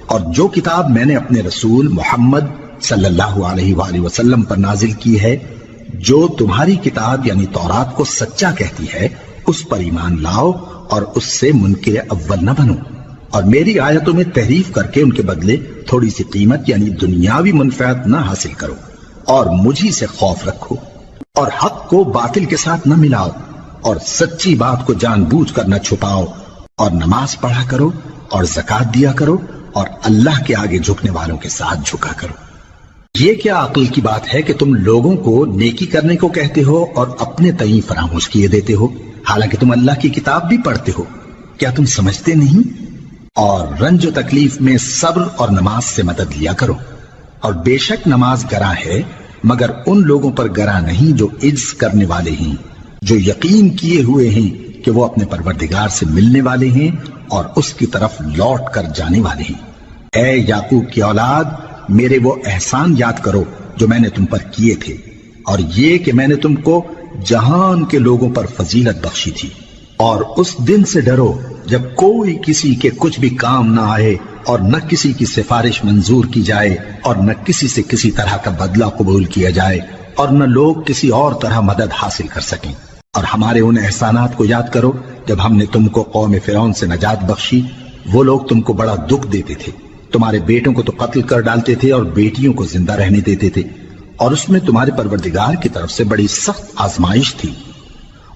اور جو کتاب میں نے اپنے رسول محمد صلی اللہ علیہ وآلہ وسلم پر نازل کی ہے، جو تمہاری کتاب یعنی تورات کو سچا کہتی ہے، اس پر ایمان لاؤ اور اس سے منکر اول نہ بنو، اور میری آیتوں میں تحریف کر کے ان کے بدلے تھوڑی سی قیمت یعنی دنیاوی منفعت نہ حاصل کرو، اور مجھی سے خوف رکھو، اور حق کو باطل کے ساتھ نہ ملاؤ، اور سچی بات کو جان بوجھ کر نہ چھپاؤ، اور نماز پڑھا کرو اور زکوٰۃ دیا کرو، اور اللہ کے آگے جھکنے والوں کے ساتھ جھکا کرو۔ یہ کیا عقل کی بات ہے کہ تم لوگوں کو نیکی کرنے کو کہتے ہو اور اپنے تئیں فراموش کیے دیتے ہو، حالانکہ تم اللہ کی کتاب بھی پڑھتے ہو؟ کیا تم سمجھتے نہیں؟ اور رنج و تکلیف میں صبر اور نماز سے مدد لیا کرو، اور بے شک نماز گراں ہے، مگر ان لوگوں پر گراں نہیں جو عجز کرنے والے ہیں، جو یقین کیے ہوئے ہیں کہ وہ اپنے پروردگار سے ملنے والے ہیں اور اس کی طرف لوٹ کر جانے والے ہیں۔ اے یعقوب کی اولاد، میرے وہ احسان یاد کرو جو میں نے تم پر کیے تھے، اور یہ کہ میں نے تم کو جہان کے لوگوں پر فضیلت بخشی تھی، اور اس دن سے ڈرو جب کوئی کسی کے کچھ بھی کام نہ آئے، اور نہ کسی کی سفارش منظور کی جائے، اور نہ کسی سے کسی طرح کا بدلہ قبول کیا جائے، اور نہ لوگ کسی اور طرح مدد حاصل کر سکیں۔ اور ہمارے ان احسانات کو یاد کرو جب ہم نے تم کو قوم فرعون سے نجات بخشی۔ وہ لوگ تم کو بڑا دکھ دیتے تھے، تمہارے بیٹوں کو تو قتل کر ڈالتے تھے اور بیٹیوں کو زندہ رہنے دیتے تھے، اور اس میں تمہارے پروردگار کی طرف سے بڑی سخت آزمائش تھی۔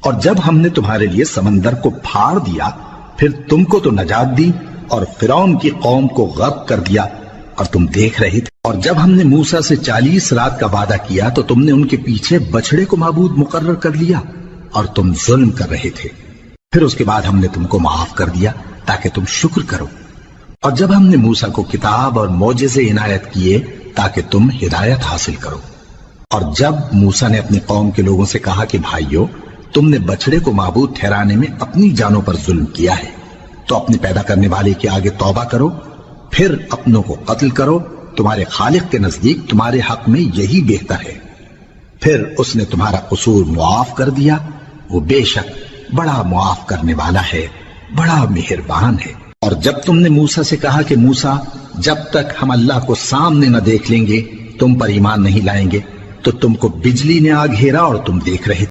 اور جب ہم نے تمہارے لیے سمندر کو پھاڑ دیا، پھر تم کو تو نجات دی اور فرعون کی قوم کو غرق کر دیا، اور تم دیکھ رہے تھے۔ اور جب ہم نے موسیٰ سے 40 رات کا وعدہ کیا تو تم نے ان کے پیچھے بچڑے کو معبود مقرر کر لیا، اور تم ظلم کر رہے تھے۔ پھر اس کے بعد ہم نے تم کو معاف کر دیا تاکہ تم شکر کرو۔ اور جب ہم نے موسیٰ کو کتاب اور معجزے عنایت کیے تاکہ تم ہدایت حاصل کرو۔ اور جب موسیٰ نے اپنی قوم کے لوگوں سے کہا کہ بھائیو، تم نے بچڑے کو معبود ٹھہرانے میں اپنی جانوں پر ظلم کیا ہے، تو اپنے پیدا کرنے والے کے آگے توبہ کرو، پھر اپنوں کو قتل کرو، تمہارے خالق کے نزدیک تمہارے حق میں یہی بہتر ہے۔ پھر اس نے تمہارا قصور معاف کر دیا، وہ بے شک بڑا معاف کرنے والا ہے، بڑا مہربان ہے۔ اور جب تم نے موسیٰ سے کہا کہ موسیٰ، جب تک ہم اللہ کو سامنے نہ دیکھ لیں گے تم پر ایمان نہیں لائیں گے، تو تم کو بجلی نے آ گھیرا اور تم دیکھ رہے